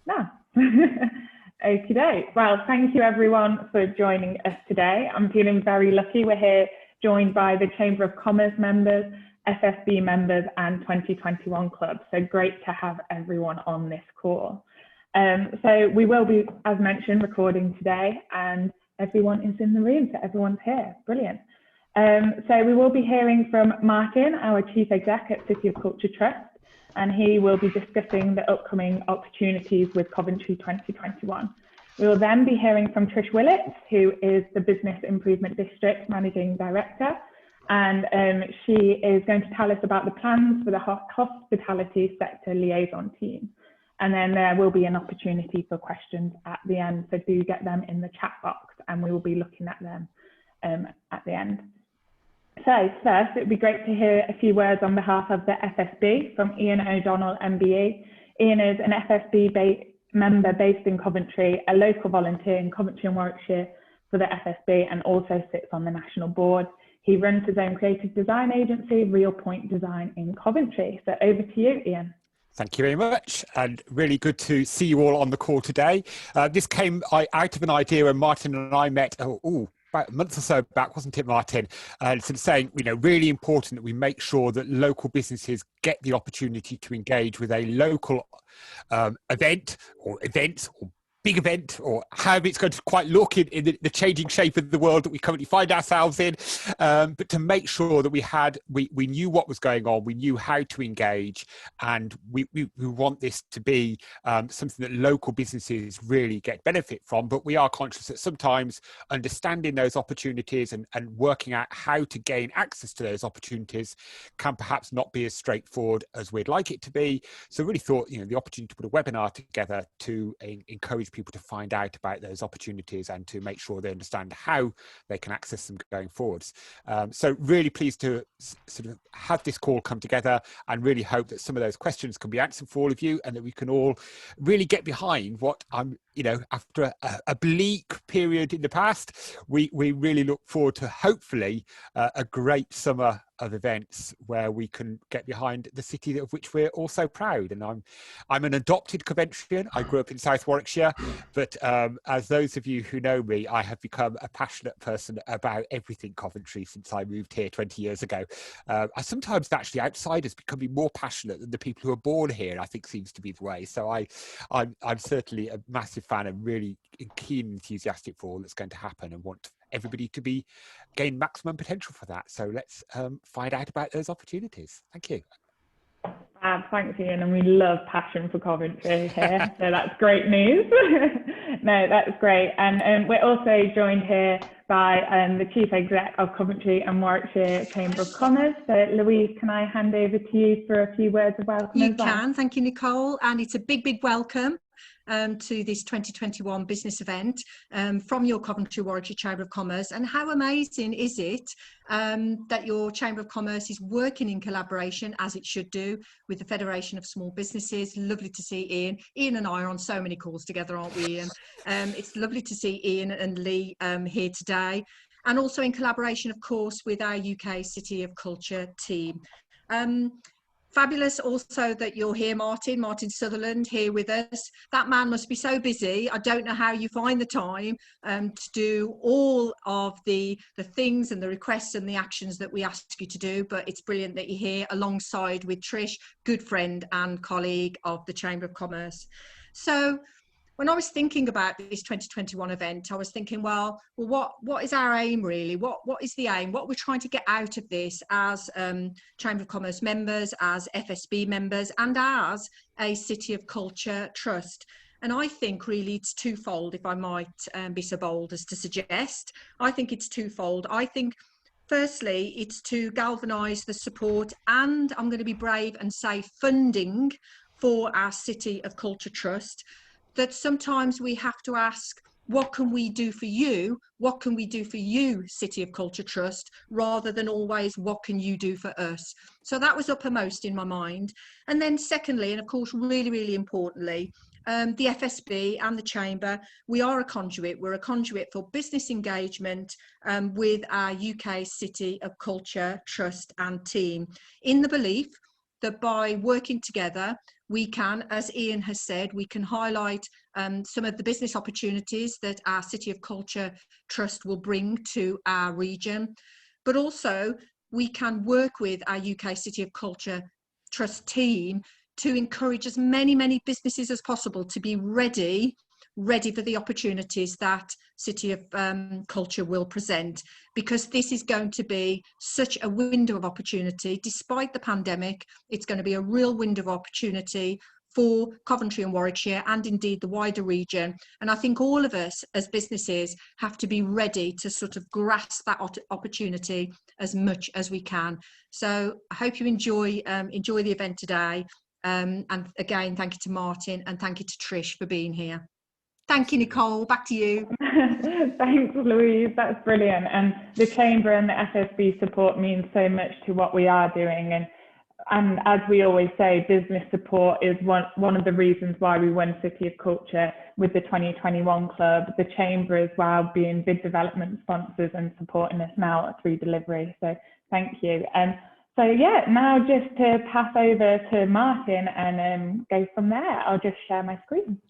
No. Okie doke. Well, thank you everyone for joining us today. I'm feeling very lucky. We're here joined by the Chamber of Commerce members, FSB members and 2021 clubs. So great to have everyone on this call. So we will be, as mentioned, recording today and everyone is in the room, so everyone's here. Brilliant. So we will be hearing from Martin, our Chief Exec at City of Culture Trust, and he will be discussing the upcoming opportunities with Coventry 2021. We will then be hearing from Trish Willetts, who is the Business Improvement District Managing Director, and she is going to tell us about the plans for the hospitality sector liaison team. And then there will be an opportunity for questions at the end, so do get them in the chat box and we will be looking at them at the end. So first, it would be great to hear a few words on behalf of the FSB from Ian O'Donnell, MBE. Ian is an FSB member based in Coventry, a local volunteer in Coventry and Warwickshire for the FSB, and also sits on the national board. He runs his own creative design agency, Real Point Design in Coventry. So over to you, Ian. Thank you very much, and really good to see you all on the call today. This came out of an idea when Martin and I met, about a month or so back, wasn't it, Martin? Sort of saying, really important that we make sure that local businesses get the opportunity to engage with a local event or events or big event, or however it's going to quite look in the changing shape of the world that we currently find ourselves in, but to make sure that we knew what was going on, we knew how to engage, and we want this to be something that local businesses really get benefit from. But we are conscious that sometimes understanding those opportunities and working out how to gain access to those opportunities can perhaps not be as straightforward as we'd like it to be. So really thought, the opportunity to put a webinar together to encourage people to find out about those opportunities and to make sure they understand how they can access them going forwards. So really pleased to sort of have this call come together, and really hope that some of those questions can be answered for all of you, and that we can all really get behind what after a bleak period in the past, we really look forward to hopefully a great summer of events where we can get behind the city of which we're all so proud. And I'm an adopted Coventrian. I grew up in South Warwickshire, but as those of you who know me, I have become a passionate person about everything Coventry since I moved here 20 years ago. I sometimes actually outsiders becoming more passionate than the people who are born here, I think seems to be the way. So I'm certainly a massive fan and really keen and enthusiastic for all that's going to happen, and want everybody to gain maximum potential for that. So let's find out about those opportunities. Thank you. Thanks, Ian, and we love passion for Coventry here, so that's great news. No, that's great. And we're also joined here by the Chief Exec of Coventry and Warwickshire Chamber of Commerce. So Louise, can I hand over to you for a few words of welcome? You can, thank you, Nicole, and it's a big welcome to this 2021 business event from your Coventry Warwickshire Chamber of Commerce. And how amazing is it that your Chamber of Commerce is working in collaboration, as it should do, with the Federation of Small Businesses. Lovely to see Ian. Ian and I are on so many calls together, aren't we, Ian? It's lovely to see Ian and Lee here today, and also in collaboration, of course, with our UK City of Culture team. Fabulous also that you're here, Martin Sutherland, here with us. That man must be so busy. I don't know how you find the time to do all of the things and the requests and the actions that we ask you to do, but it's brilliant that you're here alongside with Trish, good friend and colleague of the Chamber of Commerce. So when I was thinking about this 2021 event, I was thinking, well, what is our aim really? What is the aim? What we're trying to get out of this as Chamber of Commerce members, as FSB members, and as a City of Culture Trust? And I think really it's twofold, if I might be so bold as to suggest. I think it's twofold. I think firstly, it's to galvanise the support, and I'm going to be brave and say funding for our City of Culture Trust. That sometimes we have to ask, what can we do for you? What can we do for you, City of Culture Trust, rather than always, what can you do for us? So that was uppermost in my mind. And then secondly, and of course, really importantly, the FSB and the Chamber, we are a conduit. We're a conduit for business engagement with our UK City of Culture Trust and team, in the belief that by working together, we can, as Ian has said, we can highlight some of the business opportunities that our City of Culture Trust will bring to our region, but also we can work with our UK City of Culture Trust team to encourage as many businesses as possible to be ready for the opportunities that City of Culture will present, because this is going to be such a window of opportunity. Despite the pandemic, it's going to be a real window of opportunity for Coventry and Warwickshire, and indeed the wider region. And I think all of us as businesses have to be ready to sort of grasp that opportunity as much as we can. So I hope you enjoy the event today. And again, thank you to Martin, and thank you to Trish for being here. Thank you, Nicole. Back to you. Thanks, Louise. That's brilliant. And the Chamber and the FSB support means so much to what we are doing. And as we always say, business support is one of the reasons why we won City of Culture with the 2021 club. The Chamber as well, being bid development sponsors and supporting us now through delivery. So thank you. So yeah, now just to pass over to Martin and go from there. I'll just share my screen.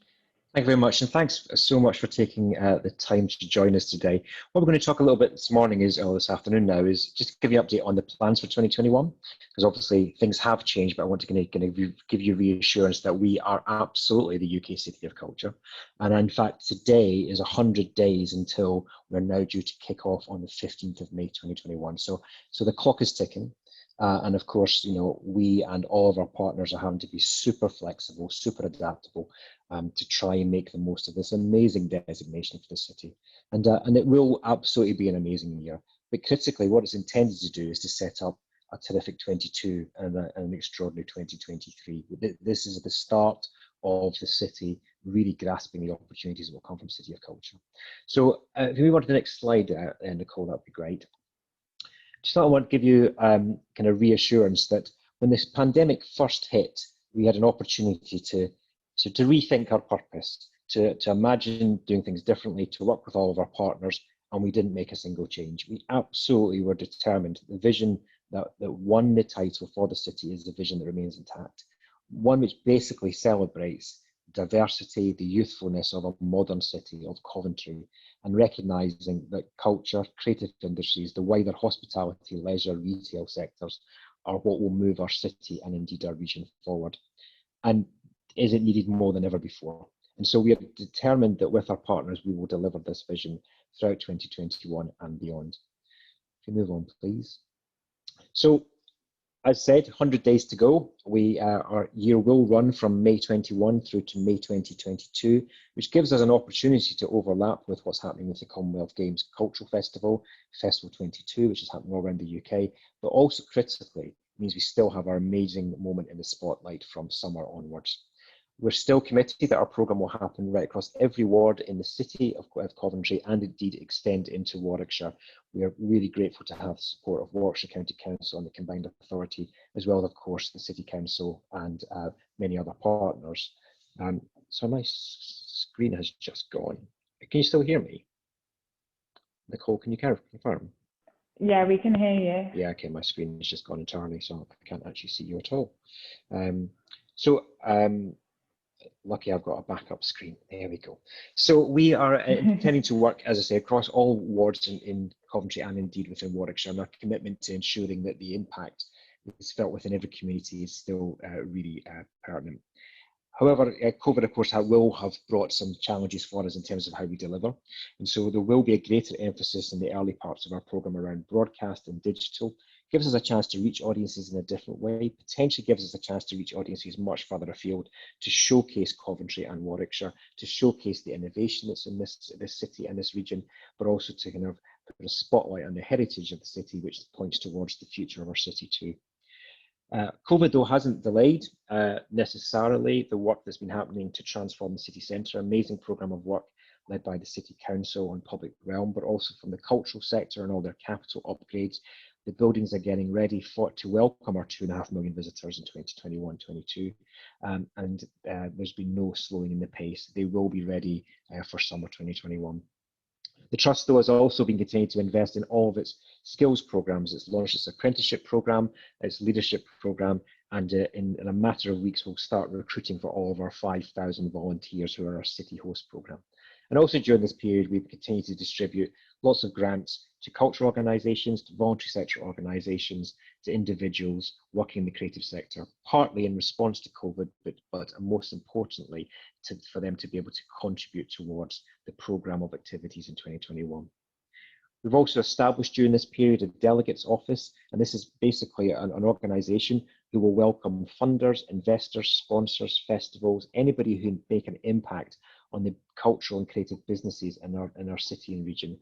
Thank you very much, and thanks so much for taking the time to join us today. What we're going to talk a little bit this morning or this afternoon now is just to give you an update on the plans for 2021, because obviously things have changed, but I want to give you reassurance that we are absolutely the UK City of Culture. And in fact, today is 100 days until we're now due to kick off on the 15th of May 2021. So the clock is ticking. And of course, you know, we and all of our partners are having to be super flexible, super adaptable to try and make the most of this amazing designation for the city. And it will absolutely be an amazing year. But critically, what it's intended to do is to set up a terrific 22 and an extraordinary 2023. This is the start of the city really grasping the opportunities that will come from City of Culture. So if we move on to the next slide, Nicole, that would be great. Just I want to give you kind of reassurance that when this pandemic first hit, we had an opportunity to rethink our purpose, to imagine doing things differently, to work with all of our partners, and we didn't make a single change. We absolutely were determined. The vision that won the title for the city is the vision that remains intact, one which basically celebrates diversity, the youthfulness of a modern city of Coventry, and recognising that culture, creative industries, the wider hospitality, leisure, retail sectors are what will move our city and indeed our region forward. And is it needed more than ever before? And so we are determined that with our partners, we will deliver this vision throughout 2021 and beyond. If you move on, please. So, as said, 100 days to go. Our year will run from May 21 through to May 2022, which gives us an opportunity to overlap with what's happening with the Commonwealth Games Cultural Festival, Festival 22, which is happening all around the UK, but also critically means we still have our amazing moment in the spotlight from summer onwards. We're still committed that our programme will happen right across every ward in the city of Coventry and indeed extend into Warwickshire. We are really grateful to have the support of Warwickshire County Council and the Combined Authority, as well as, of course, the City Council and many other partners. So my screen has just gone. Can you still hear me? Nicole, can you confirm? Yeah, we can hear you. Yeah, okay, my screen has just gone entirely, so I can't actually see you at all. Lucky I've got a backup screen. There we go. So we are intending to work, as I say, across all wards in Coventry and indeed within Warwickshire. And our commitment to ensuring that the impact is felt within every community is still really pertinent. However, COVID, of course, will have brought some challenges for us in terms of how we deliver. And so there will be a greater emphasis in the early parts of our programme around broadcast and digital. Gives us a chance to reach audiences in a different way, potentially gives us a chance to reach audiences much further afield, to showcase Coventry and Warwickshire, to showcase the innovation that's in this city and this region, but also to kind of put a spotlight on the heritage of the city, which points towards the future of our city too. COVID, though, hasn't delayed necessarily the work that's been happening to transform the city centre. Amazing programme of work led by the City Council on public realm, but also from the cultural sector and all their capital upgrades. The buildings are getting ready to welcome our 2.5 million visitors in 2021-22, and there's been no slowing in the pace. They will be ready for summer 2021. The Trust, though, has also been continuing to invest in all of its skills programmes. It's launched its apprenticeship programme, its leadership programme, And in a matter of weeks, we'll start recruiting for all of our 5,000 volunteers who are our City Host programme. And also during this period, we've continued to distribute lots of grants to cultural organisations, to voluntary sector organisations, to individuals working in the creative sector, partly in response to COVID, but most importantly, for them to be able to contribute towards the programme of activities in 2021. We've also established during this period a delegates office, and this is basically an organisation who will welcome funders, investors, sponsors, festivals, anybody who make an impact on the cultural and creative businesses in our city and region,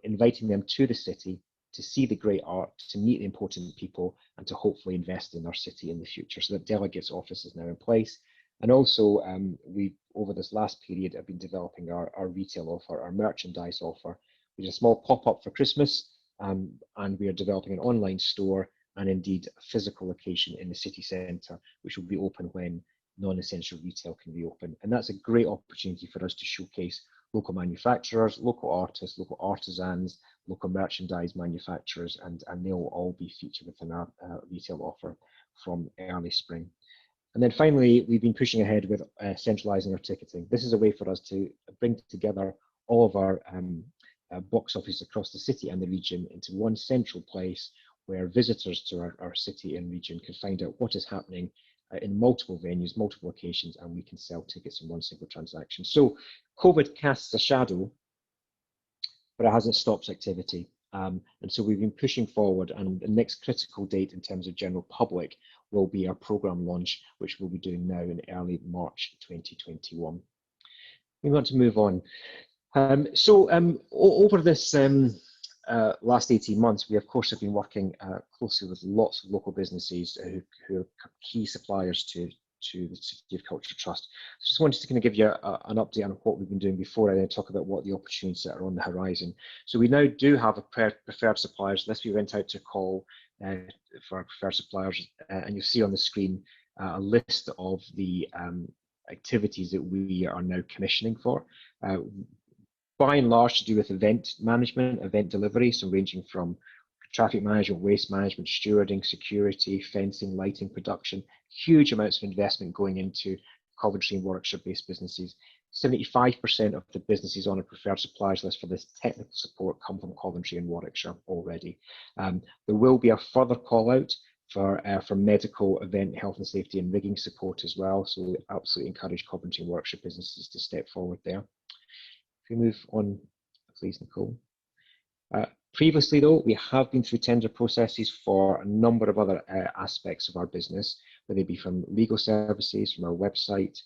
inviting them to the city to see the great art, to meet the important people, and to hopefully invest in our city in the future. So that delegates office is now in place. And also, we over this last period have been developing our retail offer, our merchandise offer. We did a small pop-up for Christmas, and we are developing an online store and indeed a physical location in the city centre, which will be open when non-essential retail can be open. And that's a great opportunity for us to showcase local manufacturers, local artists, local artisans, local merchandise manufacturers, and they'll all be featured within our retail offer from early spring. And then finally, we've been pushing ahead with centralising our ticketing. This is a way for us to bring together all of our box offices across the city and the region into one central place where visitors to our city and region can find out what is happening in multiple venues, multiple locations, and we can sell tickets in one single transaction. So COVID casts a shadow, but it hasn't stopped activity. And so we've been pushing forward, and the next critical date in terms of general public will be our programme launch, which we'll be doing now in early March 2021. We want to move on. Over this last 18 months, we of course have been working closely with lots of local businesses who are key suppliers to the City of Culture Trust. So just wanted to kind of give you an update on what we've been doing before I then talk about what the opportunities that are on the horizon. So we now do have a preferred suppliers list. We went out to call for our preferred suppliers, and you'll see on the screen a list of the activities that we are now commissioning for. By and large to do with event management, event delivery, so ranging from traffic management, waste management, stewarding, security, fencing, lighting, production, huge amounts of investment going into Coventry and Warwickshire based businesses. 75% of the businesses on a preferred suppliers list for this technical support come from Coventry and Warwickshire already. There will be a further call out for medical, event, health and safety and rigging support as well, so we absolutely encourage Coventry and Warwickshire businesses to step forward there. If we move on, please, Nicole. Previously, though, we have been through tender processes for a number of other aspects of our business, whether they be from legal services, from our website,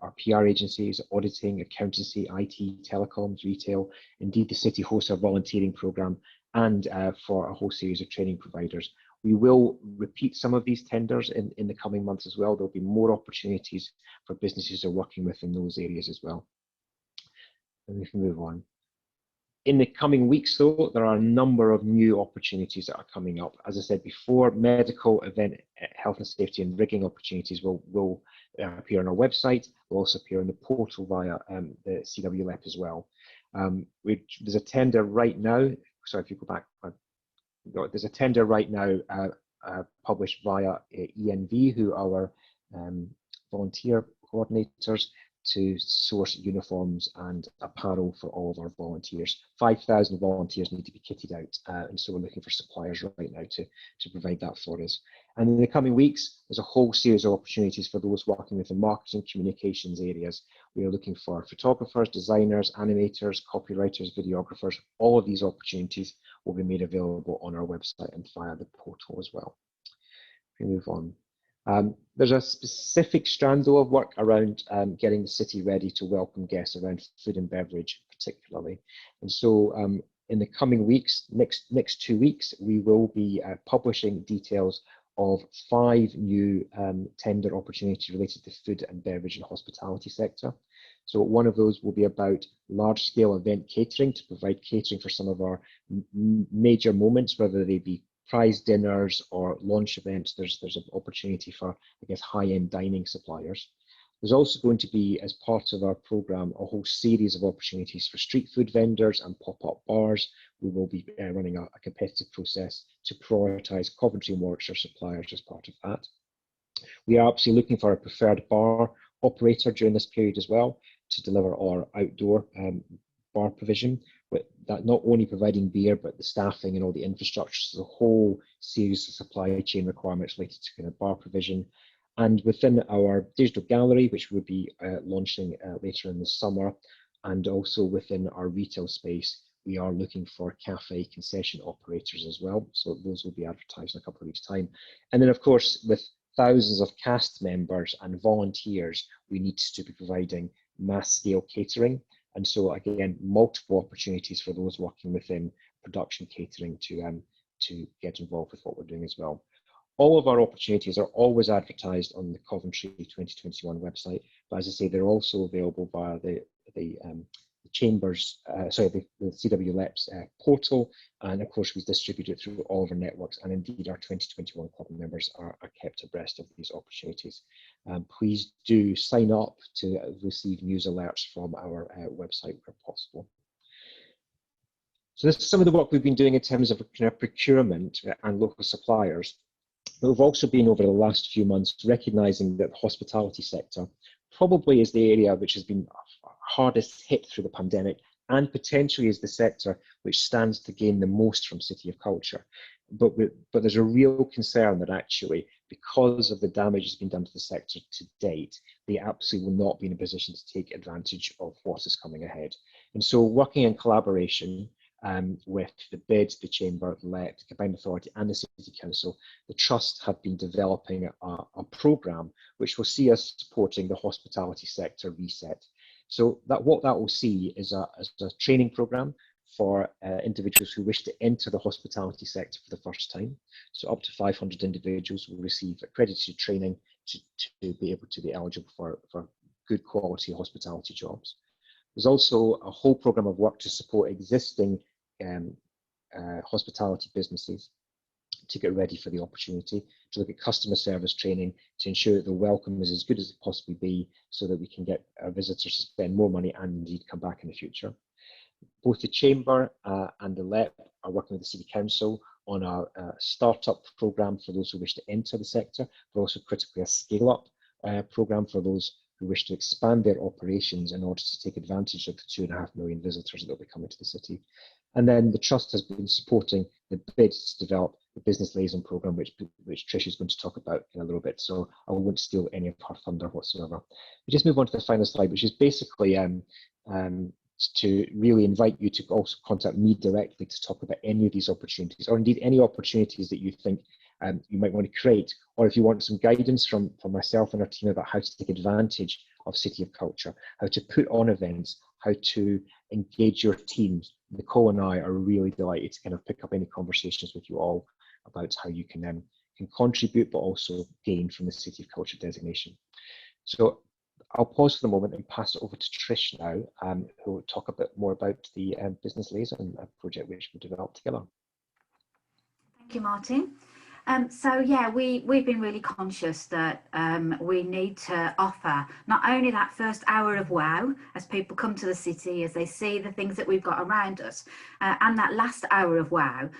our PR agencies, auditing, accountancy, IT, telecoms, retail. Indeed, the City hosts our volunteering programme, and for a whole series of training providers. We will repeat some of these tenders in the coming months as well. There'll be more opportunities for businesses who are working within those areas as well. And we can move on. In the coming weeks, though, there are a number of new opportunities that are coming up. As I said before, medical, event, health and safety and rigging opportunities will appear on our website, will also appear on the portal via the CWLEP as well. There's a tender right now, sorry, if you go back, there's a tender right now published via ENV, who are our volunteer coordinators, to source uniforms and apparel for all of our volunteers. 5,000 volunteers need to be kitted out, and so we're looking for suppliers right now to provide that for us. And in the coming weeks, there's a whole series of opportunities for those working with the marketing communications areas. We are looking for photographers, designers, animators, copywriters, videographers. All of these opportunities will be made available on our website and via the portal as well. If we move on. There's a specific strand, though, of work around getting the city ready to welcome guests around food and beverage particularly. And so in the coming weeks, next 2 weeks, we will be publishing details of 5 new tender opportunities related to food and beverage and hospitality sector. So one of those will be about large-scale event catering, to provide catering for some of our major moments, whether they be prize dinners or launch events. There's an opportunity for, I guess, high-end dining suppliers. There's also going to be, as part of our programme, a whole series of opportunities for street food vendors and pop-up bars. We will be running a competitive process to prioritise Coventry and Warwickshire suppliers as part of that. We are absolutely looking for a preferred bar operator during this period as well to deliver our outdoor bar provision, but that not only providing beer, but the staffing and all the infrastructure, so the whole series of supply chain requirements related to kind of bar provision. And within our digital gallery, which we'll be launching later in the summer, and also within our retail space, we are looking for cafe concession operators as well. So those will be advertised in a couple of weeks' time. And then, of course, with thousands of cast members and volunteers, we need to be providing mass scale catering. And so again, multiple opportunities for those working within production catering to get involved with what we're doing as well. All of our opportunities are always advertised on the Coventry 2021 website, but as I say, they're also available via the Chambers, the CWLEP's portal, and of course we distribute it through all of our networks, and indeed our 2021 club members are kept abreast of these opportunities. Please do sign up to receive news alerts from our website where possible. So this is some of the work we've been doing in terms of kind of procurement and local suppliers. But we've also been, over the last few months, recognising that the hospitality sector probably is the area which has been hardest hit through the pandemic, and potentially is the sector which stands to gain the most from City of Culture. But there's a real concern that actually, because of the damage that's been done to the sector to date, they absolutely will not be in a position to take advantage of what is coming ahead. And so, working in collaboration with the BID, the Chamber, the LEP, the Combined Authority and the City Council, the Trust have been developing a programme which will see us supporting the hospitality sector reset. So what that will see is a training programme for individuals who wish to enter the hospitality sector for the first time. So up to 500 individuals will receive accredited training to be able to be eligible for good quality hospitality jobs. There's also a whole programme of work to support existing hospitality businesses to get ready for the opportunity, to look at customer service training, to ensure that the welcome is as good as it possibly be, so that we can get our visitors to spend more money and indeed come back in the future. Both the Chamber and the LEP are working with the City Council on a startup programme for those who wish to enter the sector, but also critically a scale-up programme for those who wish to expand their operations in order to take advantage of the 2.5 million visitors that will be coming to the city. And then the Trust has been supporting the BID to develop the Business Liaison Programme, which Trish is going to talk about in a little bit, so I won't steal any of her thunder whatsoever. We just move on to the final slide, which is basically to really invite you to also contact me directly to talk about any of these opportunities, or indeed any opportunities that you think you might want to create, or if you want some guidance from myself and our team about how to take advantage of City of Culture, how to put on events, how to engage your teams. Nicole and I are really delighted to kind of pick up any conversations with you all about how you can contribute, but also gain from the City of Culture designation. So I'll pause for the moment and pass it over to Trish now, who will talk a bit more about the Business Liaison project which we developed together. Thank you, Martin. So yeah, we've been really conscious that we need to offer not only that first hour of wow as people come to the city, as they see the things that we've got around us, and that last hour of wow.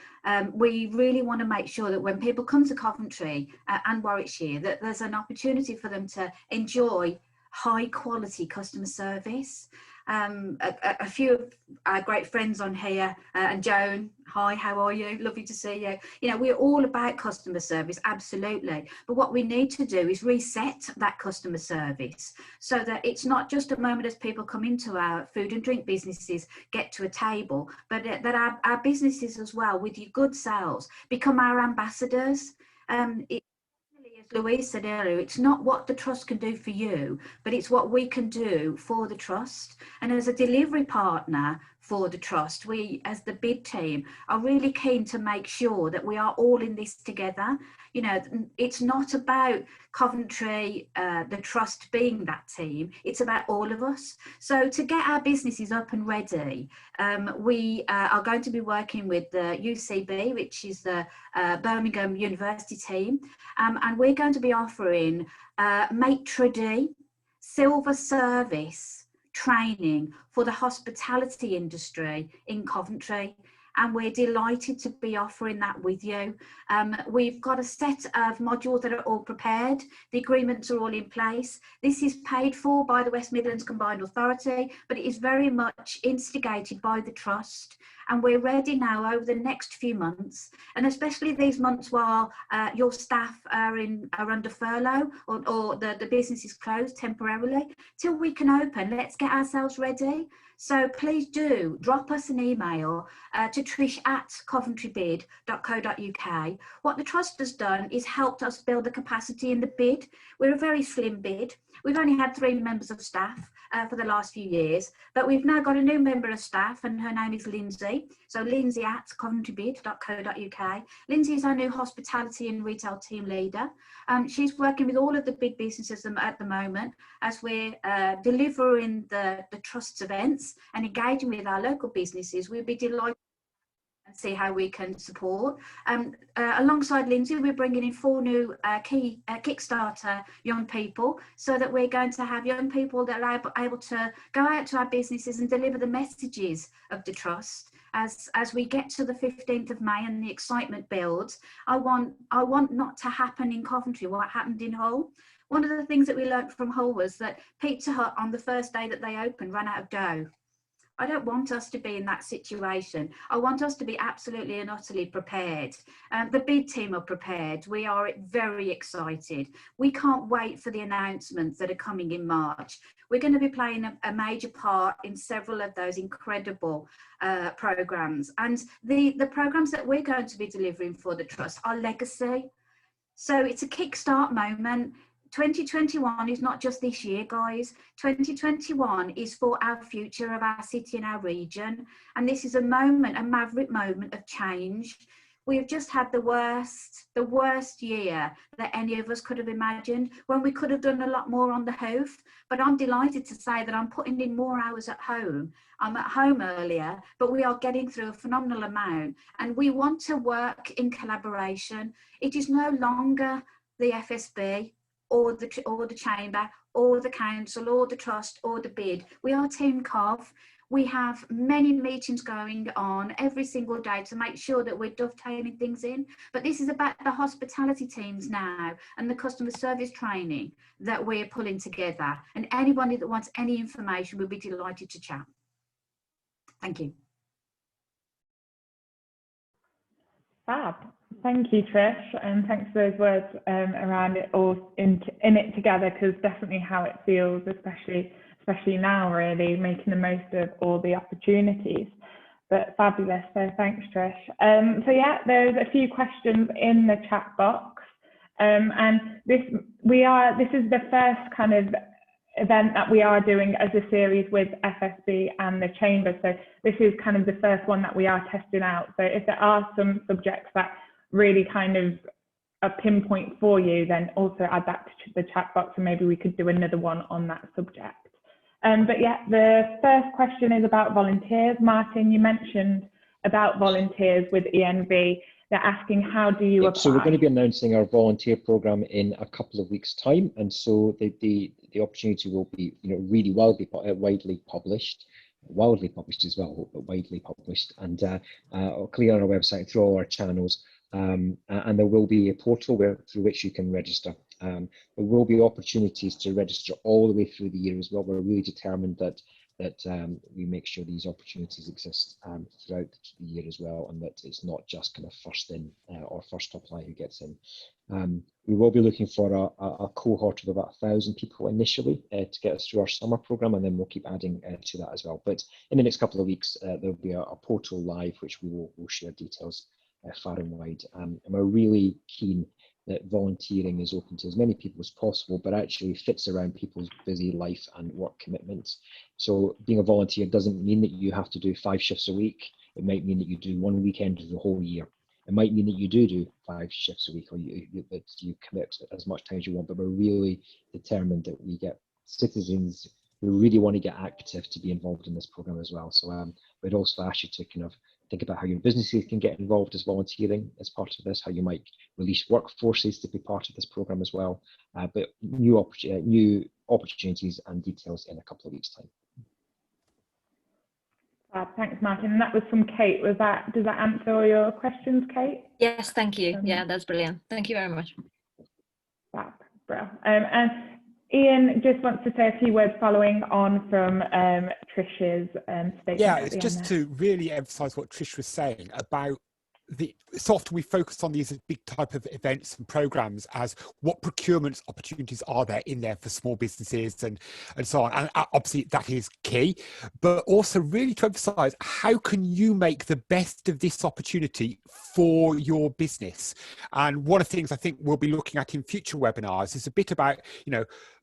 We really want to make sure that when people come to Coventry and Warwickshire, that there's an opportunity for them to enjoy high quality customer service. A few of our great friends on here, and Joan, hi, how are you? Lovely to see you. You know, we're all about customer service, absolutely. But what we need to do is reset that customer service so that it's not just a moment as people come into our food and drink businesses, get to a table, but that our businesses as well, with your good sales, become our ambassadors. As Louise said earlier, it's not what the Trust can do for you, but it's what we can do for the Trust. And as a delivery partner for the Trust, we, as the BID team, are really keen to make sure that we are all in this together. You know, it's not about Coventry, the Trust being that team, it's about all of us. So to get our businesses up and ready, we are going to be working with the UCB, which is the Birmingham University team, and we're going to be offering maitre d' silver service training for the hospitality industry in Coventry. and we're delighted to be offering that with you. We've got a set of modules that are all prepared. The agreements are all in place. This is paid for by the West Midlands Combined Authority, but it is very much instigated by the Trust. And we're ready now over the next few months, and especially these months while your staff are under furlough or the business is closed temporarily, till we can open, let's get ourselves ready. So please do drop us an email to trish@coventrybid.co.uk. What the Trust has done is helped us build the capacity in the bid. We're a very slim bid. We've only had 3 members of staff for the last few years, but we've now got a new member of staff, and her name is Lindsay. So lindsay@coventrybid.co.uk. Lindsay is our new hospitality and retail team leader. She's working with all of the bid businesses at the moment as we're delivering the Trust's events and engaging with our local businesses. We'll be delighted and see how we can support. Alongside Lindsay, we're bringing in 4 new key Kickstarter young people, so that we're going to have young people that are able to go out to our businesses and deliver the messages of the Trust. As we get to the 15th of May and the excitement builds, I want not to happen in Coventry what happened in Hull. One of the things that we learnt from Hull was that Pizza Hut on the first day that they opened ran out of dough. I don't want us to be in that situation. I want us to be absolutely and utterly prepared. The bid team are prepared. We are very excited. We can't wait for the announcements that are coming in March. We're going to be playing a major part in several of those incredible programmes. And the programmes that we're going to be delivering for the Trust are legacy. So it's a kickstart moment. 2021 is not just this year, guys. 2021 is for our future of our city and our region. And this is a moment, a maverick moment of change. We've just had the worst year that any of us could have imagined, when we could have done a lot more on the hoof. But I'm delighted to say that I'm putting in more hours at home. I'm at home earlier, but we are getting through a phenomenal amount. And we want to work in collaboration. It is no longer the FSB or the Chamber or the Council or the Trust or the bid. We are Team Cov. We have many meetings going on every single day to make sure that we're dovetailing things in. But this is about the hospitality teams now and the customer service training that we're pulling together. And anybody that wants any information, we'll be delighted to chat. Thank you. Fab. Thank you, Trish, and thanks for those words around it all in it together, because definitely how it feels, especially now, really making the most of all the opportunities. But fabulous, so thanks, Trish. So yeah, there's a few questions in the chat box, and this is the first kind of event that we are doing as a series with FSB and the Chamber. So this is kind of the first one that we are testing out. So if there are some subjects that really kind of a pinpoint for you, then also add that to the chat box, and maybe we could do another one on that subject. But yeah, the first question is about volunteers. Martin, you mentioned about volunteers with ENV. They're asking, how do you apply? So we're going to be announcing our volunteer programme in a couple of weeks' time, and so the opportunity will be, really widely published as well, but widely published, and clear on our website through all our channels. And there will be a portal through which you can register. There will be opportunities to register all the way through the year as well. We're really determined that we make sure these opportunities exist throughout the year as well, and that it's not just kind of first in or first to apply who gets in. We will be looking for a cohort of about 1,000 people initially to get us through our summer programme, and then we'll keep adding to that as well. But in the next couple of weeks, there'll be a portal live, which we'll share details far and wide. And we're really keen that volunteering is open to as many people as possible, but actually fits around people's busy life and work commitments. So being a volunteer doesn't mean that you have to do 5 shifts a week. It might mean that you do 1 weekend of the whole year. It might mean that you do 5 shifts a week, or you commit as much time as you want. But we're really determined that we get citizens who really want to get active to be involved in this programme as well. So we'd also ask you to kind of think about how your businesses can get involved as volunteering as part of this, how you might release workforces to be part of this programme as well. But new opportunities and details in a couple of weeks' time. Thanks, Martin. And that was from Kate. Does that answer all your questions, Kate? Yes, thank you. Yeah, that's brilliant. Thank you very much. Brilliant. And Ian just wants to say a few words following on from Trish's statement. Yeah, it's just to really emphasise what Trish was saying about so often we focus on these big type of events and programs as what procurement opportunities are there in there for small businesses and so on, and obviously that is key, but also really to emphasize how can you make the best of this opportunity for your business. And one of the things I think we'll be looking at in future webinars is a bit about,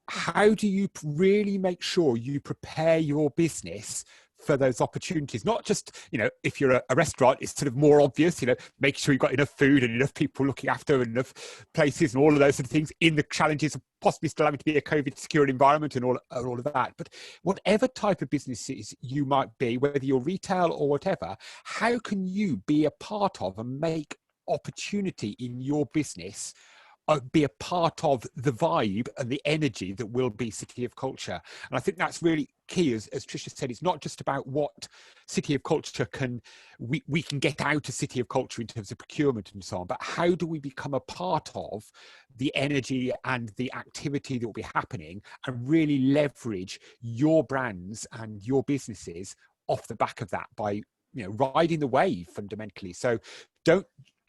how do you really make sure you prepare your business for those opportunities? Not just, if you're a restaurant, it's sort of more obvious, make sure you've got enough food and enough people looking after and enough places and all of those sort of things, in the challenges of possibly still having to be a COVID secure environment and all of that. But whatever type of businesses you might be, whether you're retail or whatever, how can you be a part of and make opportunity in your business be a part of the vibe and the energy that will be City of Culture? And I think that's really key. As Tricia said, it's not just about what City of Culture we can get out of City of Culture in terms of procurement and so on, but how do we become a part of the energy and the activity that will be happening and really leverage your brands and your businesses off the back of that by riding the wave fundamentally. So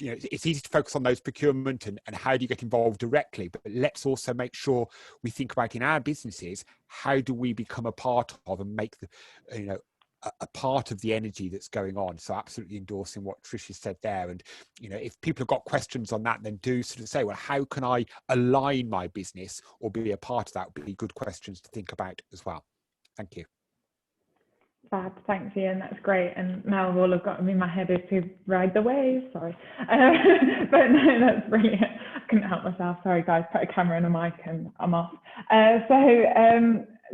it's easy to focus on those procurement and how do you get involved directly, but let's also make sure we think about in our businesses, how do we become a part of and make a part of the energy that's going on. So absolutely endorsing what Tricia said there. And if people have got questions on that, then do sort of say, well, how can I align my business or be a part of that? Would be good questions to think about as well. Thank you. Fab, thanks Ian, that's great. And now all I've got in my head is to ride the wave, sorry. But no, that's brilliant. I couldn't help myself, sorry guys, put a camera and a mic and I'm off.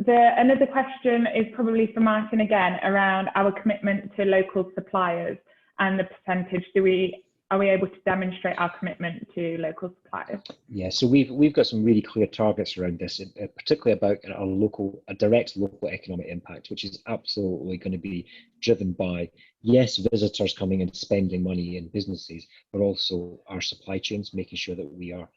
Another question is probably for Martin again, around our commitment to local suppliers and the percentage. Are we able to demonstrate our commitment to local suppliers? Yeah, so we've got some really clear targets around this, particularly about a direct local economic impact, which is absolutely going to be driven by, yes, visitors coming and spending money in businesses, but also our supply chains, making sure that we are,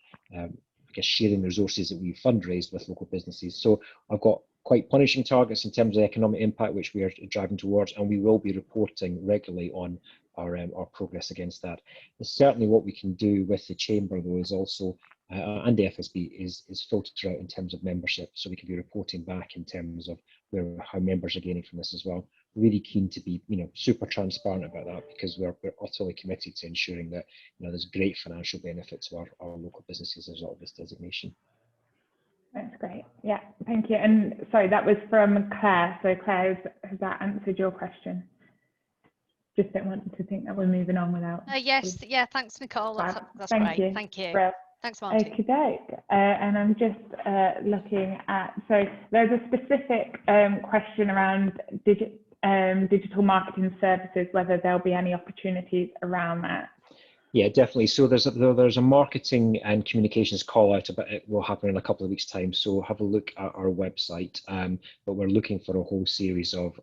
sharing the resources that we fundraised with local businesses. So I've got quite punishing targets in terms of economic impact, which we are driving towards, and we will be reporting regularly on our progress against that. And certainly what we can do with the Chamber, though, is also, and the FSB, is filter out in terms of membership, so we can be reporting back in terms of how members are gaining from this as well. Really keen to be super transparent about that, because we're utterly committed to ensuring that there's great financial benefit to our local businesses as a result of this designation. That's great. Yeah, thank you. And sorry, that was from Claire. So Claire, has that answered your question? Just don't want to think that we're moving on without. Yes, yeah, thanks, Nicole. That's Thank great. you. Thank you. Well, thanks, Martin. Okay, and I'm just looking at, so there's a specific question around digital marketing services, whether there'll be any opportunities around that. Yeah, definitely. So there's a marketing and communications call out about it will happen in a couple of weeks' time. So have a look at our website. But we're looking for a whole series of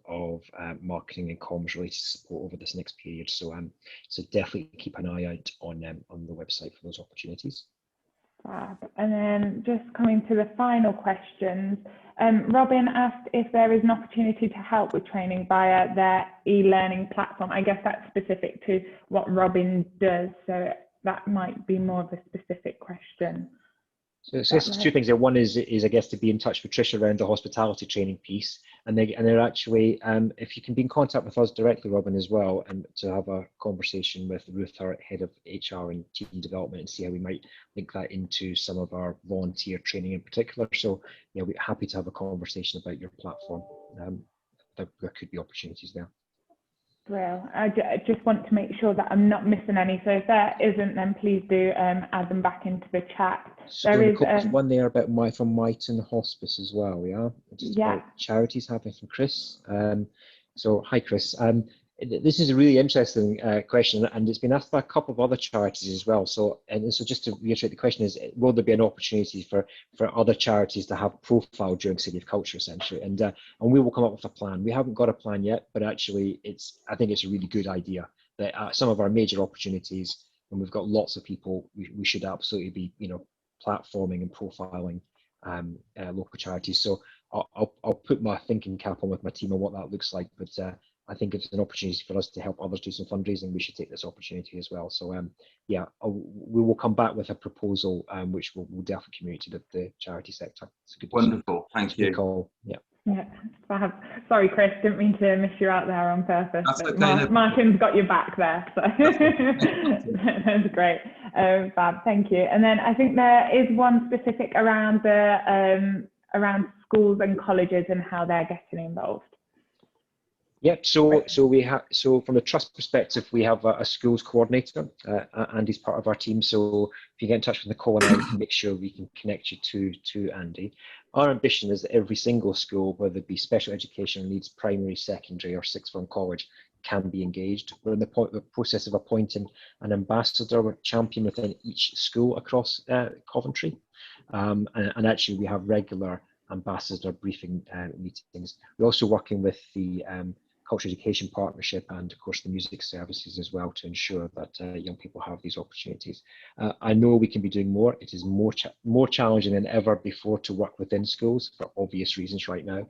marketing and comms related support over this next period. So so definitely keep an eye out on the website for those opportunities. And then just coming to the final questions, Robin asked if there is an opportunity to help with training via their e-learning platform. I guess that's specific to what Robin does, so that might be more of a specific question. So it's two things there. One is I guess to be in touch with Trish around the hospitality training piece, and they're actually, if you can be in contact with us directly, Robin, as well, and to have a conversation with Ruth, our head of HR and team development, and see how we might link that into some of our volunteer training in particular. So yeah, we're happy to have a conversation about your platform. There could be opportunities there. Well, I just want to make sure that I'm not missing any. So if there isn't, then please do add them back into the chat. So there's one there about from Myton Hospice as well, yeah? Just about charities happening from Chris. So hi, Chris. This is a really interesting question, and it's been asked by a couple of other charities as well. So just to reiterate, the question is, will there be an opportunity for other charities to have profile during City of Culture, essentially? And we will come up with a plan. We haven't got a plan yet, but actually, I think it's a really good idea that some of our major opportunities, and we've got lots of people, we should absolutely be, platforming and profiling local charities. So I'll put my thinking cap on with my team on what that looks like, but I think it's an opportunity for us to help others do some fundraising. We should take this opportunity as well. So yeah, we will come back with a proposal which we'll definitely communicate to the charity sector. It's a good Wonderful, thank you. Call. Yeah. Yeah, sorry, Chris, didn't mean to miss you out there on purpose. That's but okay, Martin's got your back there, so that's great. Fab, thank you. And then I think there is one specific around the around schools and colleges and how they're getting involved. Yep. So from the trust perspective, we have a schools coordinator. Andy's part of our team. So if you get in touch with Nicole and I, we can make sure we can connect you to Andy. Our ambition is that every single school, whether it be special education needs, primary, secondary, or sixth form college, can be engaged. We're in the process of appointing an ambassador or champion within each school across Coventry, and actually we have regular ambassador briefing meetings. We're also working with the Culture Education Partnership and of course the music services as well to ensure that young people have these opportunities. I know we can be doing more. It is more challenging than ever before to work within schools for obvious reasons right now,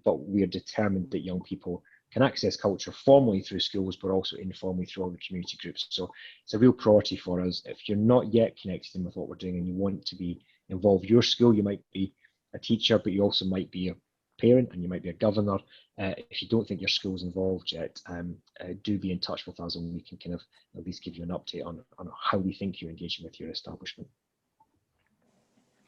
but we are determined that young people can access culture formally through schools, but also informally through other community groups. So it's a real priority for us. If you're not yet connected in with what we're doing and you want to be involved, your school, you might be a teacher, but you also might be a parent and you might be a governor. If you don't think your school's involved yet, do be in touch with us and we can kind of at least give you an update on how we think you're engaging with your establishment.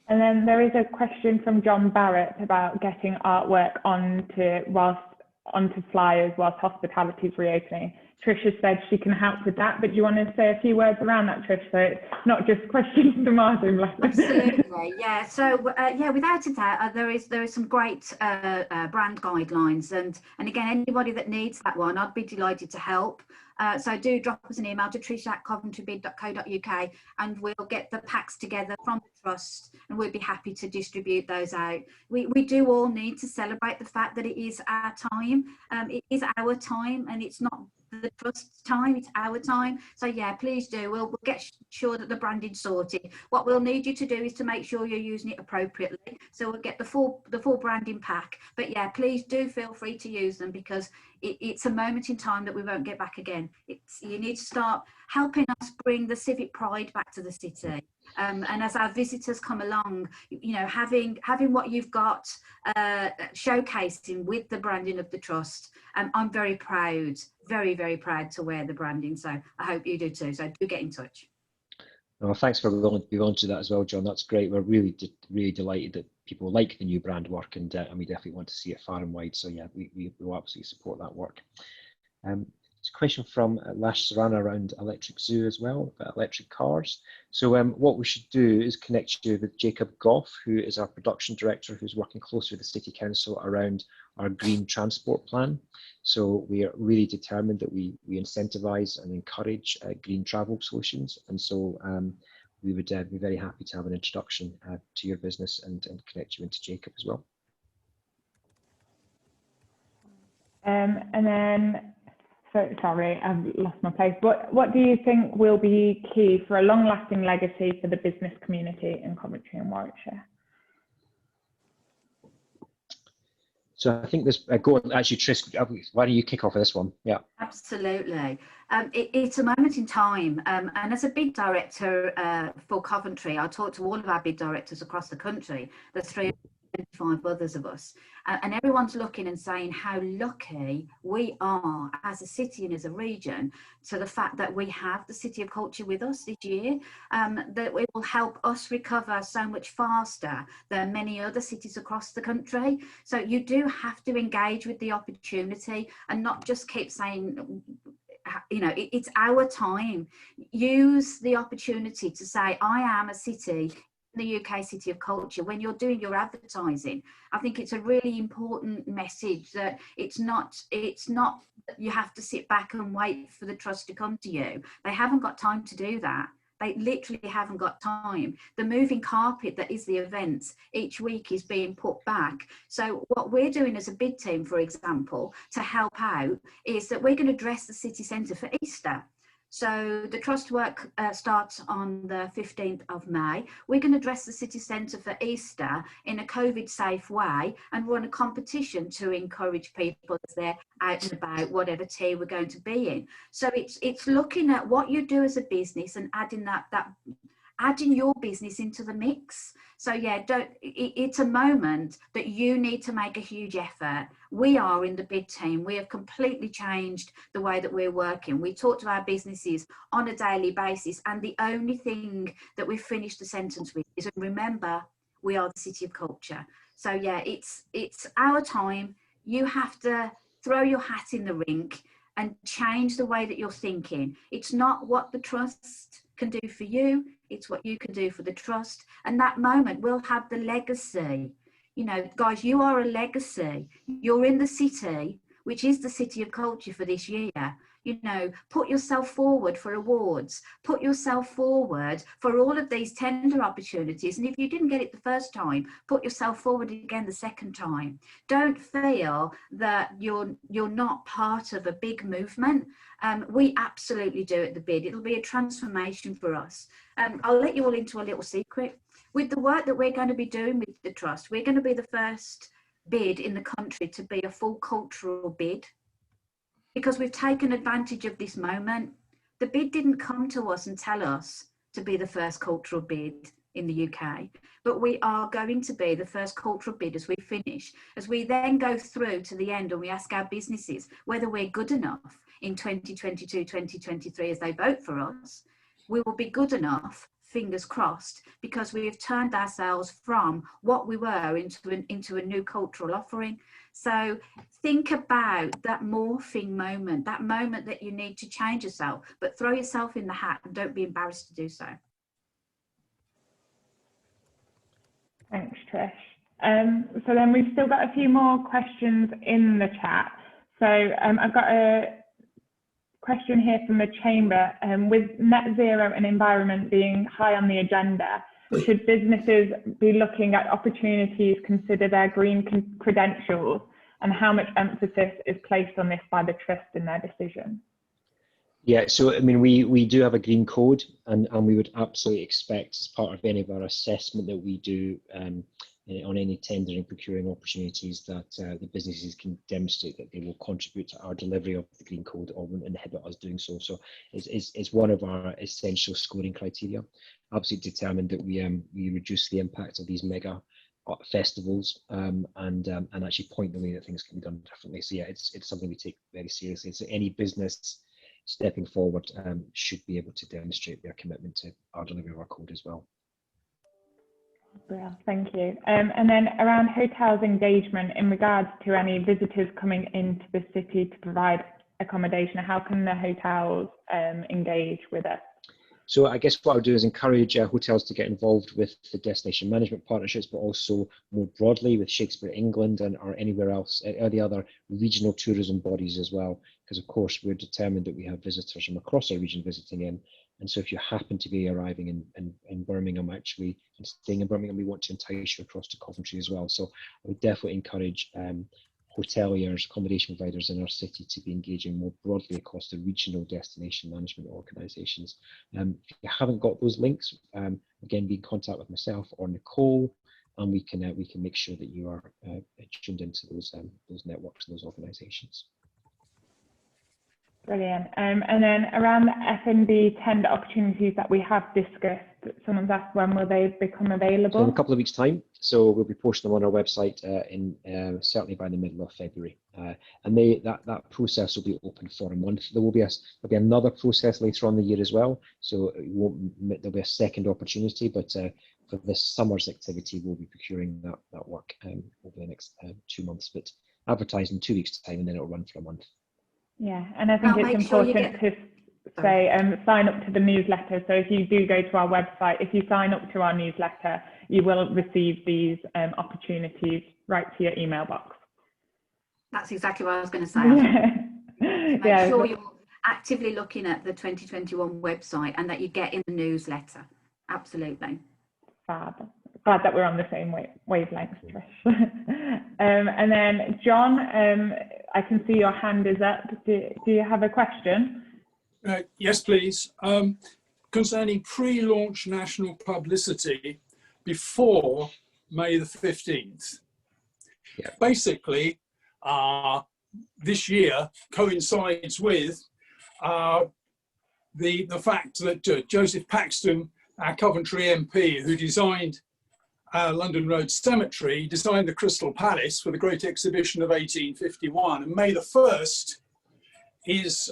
And then there is a question from John Barrett about getting artwork onto flyers whilst hospitality is reopening. Trish has said she can help with that, but do you want to say a few words around that, Trish, so it's not just questions to Martin? Absolutely, yeah. So yeah, without a doubt, there is some great brand guidelines, and again, anybody that needs that one, I'd be delighted to help. So do drop us an email to trish@coventrybid.co.uk and we'll get the packs together from the trust and we'll be happy to distribute those out. We do all need to celebrate the fact that it is our time. It is our time and it's not the trust's time, it's our time. So yeah, please do. We'll get sure that the branding's sorted. What we'll need you to do is to make sure you're using it appropriately. So we'll get the full branding pack. But yeah, please do feel free to use them because it's a moment in time that we won't get back again. You need to start helping us bring the civic pride back to the city. And as our visitors come along, you know, having what you've got, showcasing with the branding of the trust. I'm very proud, very, very proud to wear the branding. So I hope you do too. So do get in touch. Well, thanks for being on to that as well, John. That's great. We're really delighted that people like the new brand work, and we definitely want to see it far and wide. So yeah, we will absolutely support that work. There's a question from Lash Sarana around electric zoo as well, about electric cars. So what we should do is connect you with Jacob Goff, who is our production director, who's working closely with the City Council around our green transport plan. So we are really determined that we incentivise and encourage green travel solutions. And so we would be very happy to have an introduction to your business and connect you into Jacob as well. And then, so sorry, I've lost my place. What do you think will be key for a long-lasting legacy for the business community in Coventry and Warwickshire? So I think this, actually, Trish, why don't you kick off with this one? Yeah. Absolutely. It's a moment in time. And as a bid director for Coventry, I talk to all of our bid directors across the country. There's 325 others of us. And everyone's looking and saying how lucky we are as a city and as a region to the fact that we have the City of Culture with us this year, that it will help us recover so much faster than many other cities across the country. So you do have to engage with the opportunity and not just keep saying, you know, it's our time. Use the opportunity to say, I am a city, the UK City of Culture. When you're doing your advertising, I think it's a really important message that it's not you have to sit back and wait for the trust to come to you. They haven't got time to do that. They literally haven't got time. The moving carpet that is the events each week is being put back. So what we're doing as a bid team, for example, to help out, is that we're going to dress the city centre for Easter. So the trust work starts on the 15th of May. We're going to dress the city centre for Easter in a COVID safe way and run a competition to encourage people as they're out and about, whatever tier we're going to be in. So it's looking at what you do as a business and adding adding your business into the mix. So yeah, it's a moment that you need to make a huge effort. We are in the bid team. We have completely changed the way that we're working. We talk to our businesses on a daily basis, and the only thing that we finish the sentence with is, remember, we are the city of culture. So yeah, it's our time. You have to throw your hat in the rink and change the way that you're thinking. It's not what the trust can do for you, it's what you can do for the trust. And that moment will have the legacy. You know, guys, you are a legacy. You're in the city, which is the city of culture for this year. You know, put yourself forward for awards, put yourself forward for all of these tender opportunities. And if you didn't get it the first time, put yourself forward again the second time. Don't feel that you're not part of a big movement. We absolutely do at the BID. It'll be a transformation for us. I'll let you all into a little secret. With the work that we're going to be doing with the trust, we're going to be the first bid in the country to be a full cultural bid, because we've taken advantage of this moment. The bid didn't come to us and tell us to be the first cultural bid in the UK, but we are going to be the first cultural bid as we finish, as we then go through to the end and we ask our businesses whether we're good enough in 2022, 2023 as they vote for us. We will be good enough, fingers crossed, because we have turned ourselves from what we were into a new cultural offering. So think about that morphing moment, that moment that you need to change yourself, but throw yourself in the hat and don't be embarrassed to do so. Thanks, Trish. So then we've still got a few more questions in the chat. So I've got a question here from the Chamber. With net zero and environment being high on the agenda, should businesses be looking at opportunities, consider their green credentials, and how much emphasis is placed on this by the trust in their decision? Yeah, so I mean, we do have a green code, and we would absolutely expect, as part of any of our assessment that we do on any tendering procuring opportunities, that the businesses can demonstrate that they will contribute to our delivery of the green code or won't inhibit us doing so. So it's one of our essential scoring criteria. Absolutely determined that we reduce the impact of these mega festivals and actually point the way that things can be done differently. So yeah, it's something we take very seriously. So any business stepping forward should be able to demonstrate their commitment to our delivery of our code as well. Well, thank you. And then around hotels engagement in regards to any visitors coming into the city to provide accommodation, how can the hotels engage with us? So I guess what I'll do is encourage hotels to get involved with the destination management partnerships, but also more broadly with Shakespeare England or anywhere else, or the other regional tourism bodies as well, because of course we're determined that we have visitors from across our region visiting in. And so if you happen to be arriving in Birmingham actually and staying in Birmingham, we want to entice you across to Coventry as well. So I would definitely encourage hoteliers, accommodation providers in our city to be engaging more broadly across the regional destination management organisations. If you haven't got those links, again, be in contact with myself or Nicole, and we can make sure that you are tuned into those networks and those organisations. Brilliant. And then around the F&B tender opportunities that we have discussed, someone's asked when will they become available? So in a couple of weeks' time. So we'll be posting them on our website certainly by the middle of February. And that process will be open for a month. There'll be another process later on in the year as well. So there'll be a second opportunity, but for this summer's activity, we'll be procuring that work over the next 2 months. But advertised in 2 weeks' time, and then it'll run for a month. Yeah, and I think it's important to say sign up to the newsletter. So if you do go to our website, if you sign up to our newsletter, you will receive these opportunities right to your email box. That's exactly what I was going to say. Make sure you're actively looking at the 2021 website and that you get in the newsletter. Absolutely. Fab. Glad that we're on the same wavelength, Trish. And then John, I can see your hand is up. Do you have a question? Yes, please. Concerning pre-launch national publicity before May the 15th. Yeah. Basically, this year coincides with the fact that Joseph Paxton, our Coventry MP, who designed our London Road Cemetery, designed the Crystal Palace for the Great Exhibition of 1851. And May the 1st is,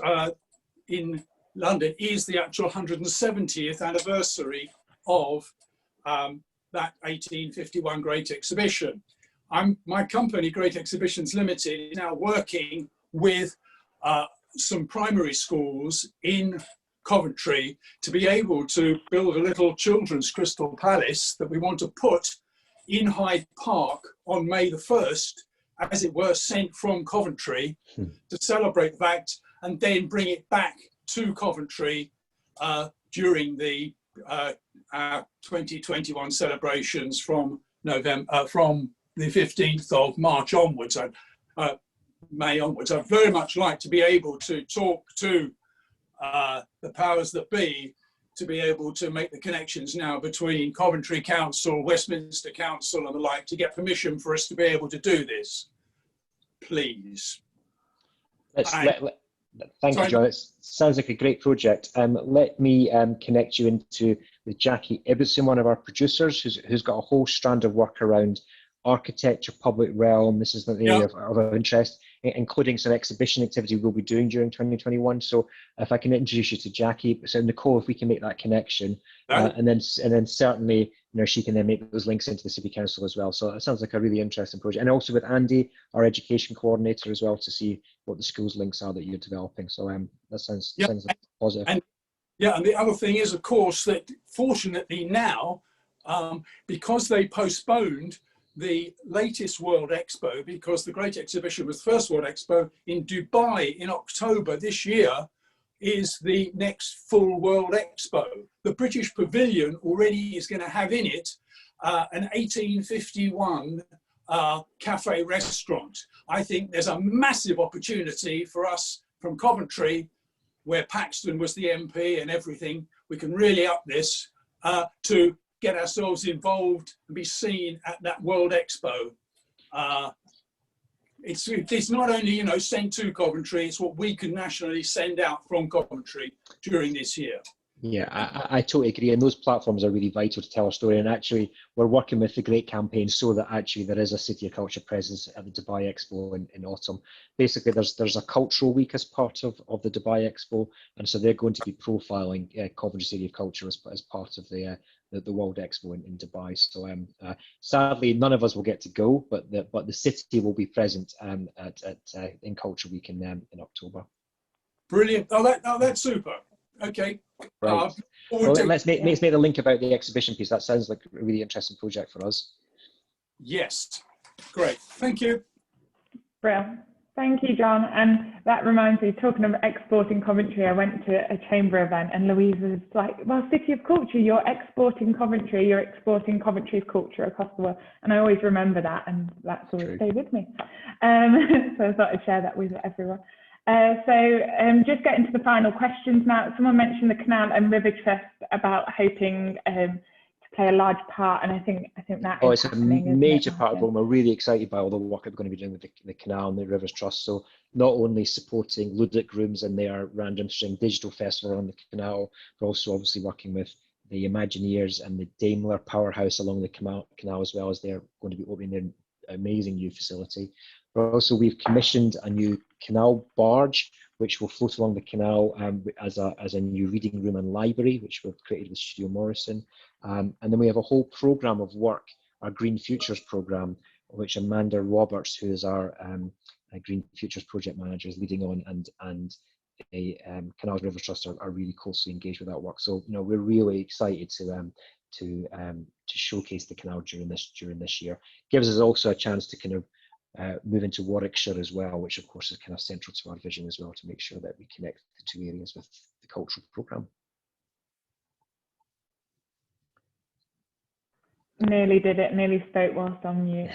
in London, is the actual 170th anniversary of that 1851 Great Exhibition. My company, Great Exhibitions Limited, is now working with some primary schools in Coventry to be able to build a little children's Crystal Palace that we want to put in Hyde Park on May the 1st, as it were, sent from Coventry to celebrate the fact, and then bring it back to Coventry during the 2021 celebrations from from the 15th of March onwards, May onwards. I'd very much like to be able to talk to the powers that be to be able to make the connections now between Coventry Council, Westminster Council and the like to get permission for us to be able to do this. Please. Thank you, John. It sounds like a great project. Let me connect you into with Jackie Ibbotson, one of our producers, who's got a whole strand of work around architecture, public realm. This is the area of interest, including some exhibition activity we'll be doing during 2021. So if I can introduce you to Jackie, so Nicole, if we can make that connection, and then certainly, you know, she can then make those links into the City Council as well. So it sounds like a really interesting project, and also with Andy, our education coordinator, as well, to see what the schools links are that you're developing. So that sounds positive. And the other thing is, of course, that fortunately now, because they postponed the latest World Expo, because the Great Exhibition was the first World Expo in Dubai in October this year, is the next full World Expo. The British Pavilion already is going to have in it an 1851 cafe restaurant. I think there's a massive opportunity for us from Coventry, where Paxton was the MP and everything. We can really up this to get ourselves involved and be seen at that World Expo. It's not only, you know, sent to Coventry, it's what we can nationally send out from Coventry during this year. Yeah, I totally agree, and those platforms are really vital to tell our story. And actually, we're working with the Great Campaign so that actually there is a City of Culture presence at the Dubai Expo in autumn. Basically, there's a cultural week as part of the Dubai Expo, and so they're going to be profiling Coventry City of Culture as part of the World Expo in Dubai. So sadly, none of us will get to go, but the city will be present in Culture Week in October. Brilliant! Oh, that's super. Okay. Right. Well, let's make the link about the exhibition piece. That sounds like a really interesting project for us. Yes. Great. Thank you. Brilliant. Thank you, John. And that reminds me, talking of exporting Coventry, I went to a chamber event and Louise was like, well, City of Culture, you're exporting Coventry, you're exporting Coventry's culture across the world. And I always remember that, and that's always stayed with me. So I thought I'd share that with everyone. Just getting to the final questions now. Someone mentioned the Canal and River Trust about hoping to play a large part, and I think that it's a major part of what we're really excited by all the work that we're going to be doing with the Canal and the Rivers Trust. So not only supporting ludic rooms and their random string digital festival on the Canal, but also obviously working with the Imagineers and the Daimler powerhouse along the Canal, as well, as they're going to be opening their amazing new facility. But also we've commissioned a new canal barge, which will float along the canal as a new reading room and library, which we've created with Studio Morrison. And then we have a whole programme of work, our Green Futures programme, which Amanda Roberts, who is our Green Futures project manager, is leading on, and the Canals River Trust are really closely engaged with that work. So, you know, we're really excited to showcase the canal during this year. Gives us also a chance to kind of move into Warwickshire as well, which of course is kind of central to our vision as well, to make sure that we connect the two areas with the cultural programme. Nearly did it, nearly spoke whilst on mute,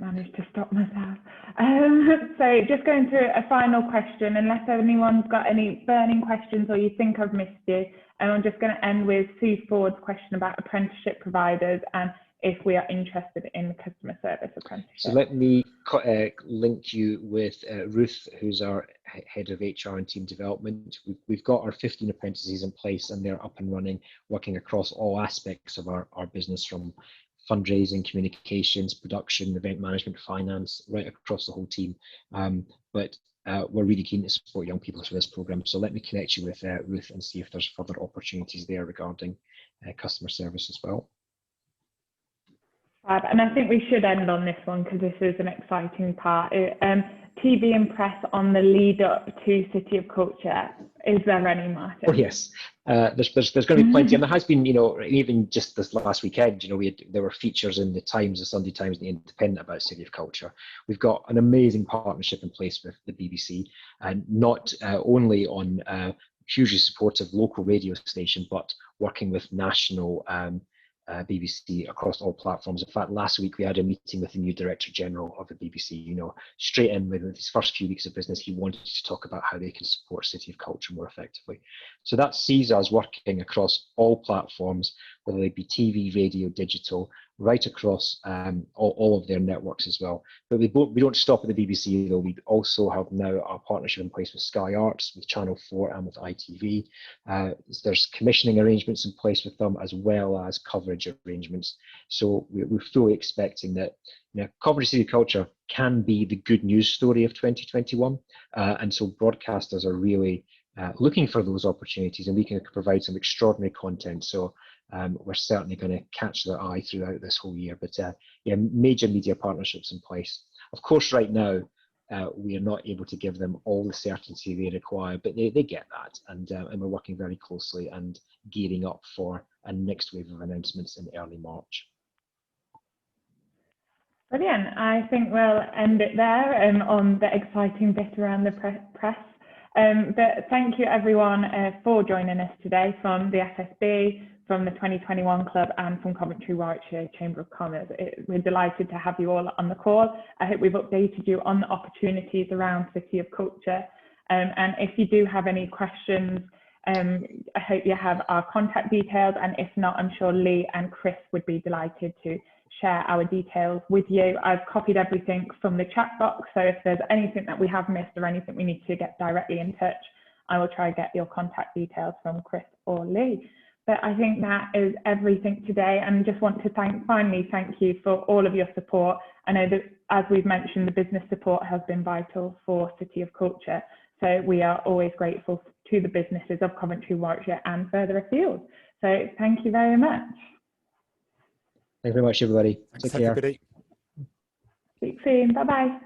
managed to stop myself. So just going through a final question, unless anyone's got any burning questions or you think I've missed you, and I'm just going to end with Sue Ford's question about apprenticeship providers and if we are interested in customer service apprenticeship. So let me link you with Ruth, who's our head of HR and team development. We've got our 15 apprentices in place, and they're up and running, working across all aspects of our business, from fundraising, communications, production, event management, finance, right across the whole team. But we're really keen to support young people through this programme. So let me connect you with Ruth and see if there's further opportunities there regarding customer service as well. And I think we should end on this one because this is an exciting part. TV and press on the lead up to City of Culture. Is there any, Martin? Oh yes, there's going to be plenty, and there has been, even just this last weekend, there were features in the Times, the Sunday Times, and the Independent about City of Culture. We've got an amazing partnership in place with the BBC, and not only on hugely supportive local radio station, but working with national BBC across all platforms. In fact, last week we had a meeting with the new Director General of the BBC. Straight in with his first few weeks of business, he wanted to talk about how they can support City of Culture more effectively. So that sees us working across all platforms, whether they be TV, radio, digital, right across all of their networks as well. But we don't stop at the BBC though. We also have now our partnership in place with Sky Arts, with Channel 4 and with ITV. There's commissioning arrangements in place with them, as well as coverage arrangements. So we're fully expecting that Coventry City Culture can be the good news story of 2021. And so broadcasters are really looking for those opportunities, and we can provide some extraordinary content. So we're certainly going to catch their eye throughout this whole year. But major media partnerships in place. Of course, right now, we are not able to give them all the certainty they require, but they get that. And we're working very closely and gearing up for a next wave of announcements in early March. Brilliant. I think we'll end it there on the exciting bit around the press. But thank you everyone for joining us today from the FSB, from the 2021 Club, and from Coventry Warwickshire Chamber of Commerce. We're delighted to have you all on the call. I hope we've updated you on the opportunities around City of Culture. And if you do have any questions, I hope you have our contact details, and if not, I'm sure Lee and Chris would be delighted to share our details with you. I've copied everything from the chat box, so if there's anything that we have missed or anything we need to get directly in touch, I will try to get your contact details from Chris or Lee. But I think that is everything today, and just want to finally thank you for all of your support. I know that, as we've mentioned, the business support has been vital for City of Culture, so we are always grateful to the businesses of Coventry, Warwickshire and further afield. So thank you very much. Thank you very much, everybody. Thanks, Take care. everybody. Speak soon. Bye-bye.